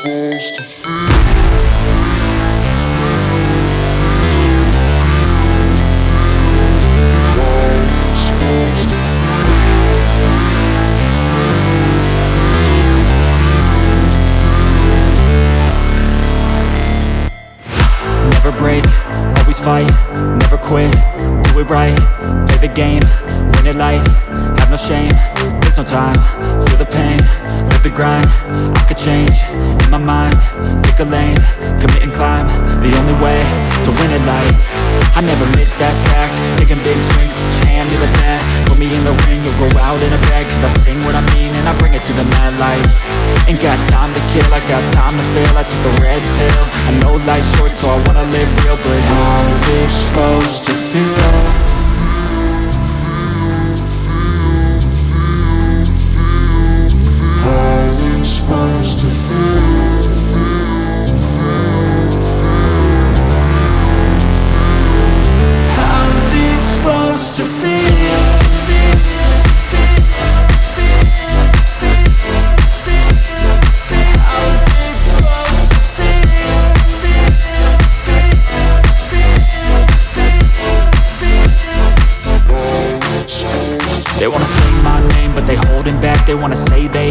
Never break, always fight, never quit, do it right, play the game, win it life, have no shame, there's no time, feel the pain, live the grind, I could change, in my mind, pick a lane, commit and climb, the only way to win it life, I never miss, that's fact, taking big swings, put your hand to the bat, put me in the ring, you'll go out in a bag, cause I sing what I mean and I bring it to the mad light, ain't got time to kill, I got time to feel, I took the red pill, I know life's short so I wanna live real, but how's it supposed to feel? How's it supposed to feel? How's it supposed to feel? They wanna say my name, but they holding back. They wanna say they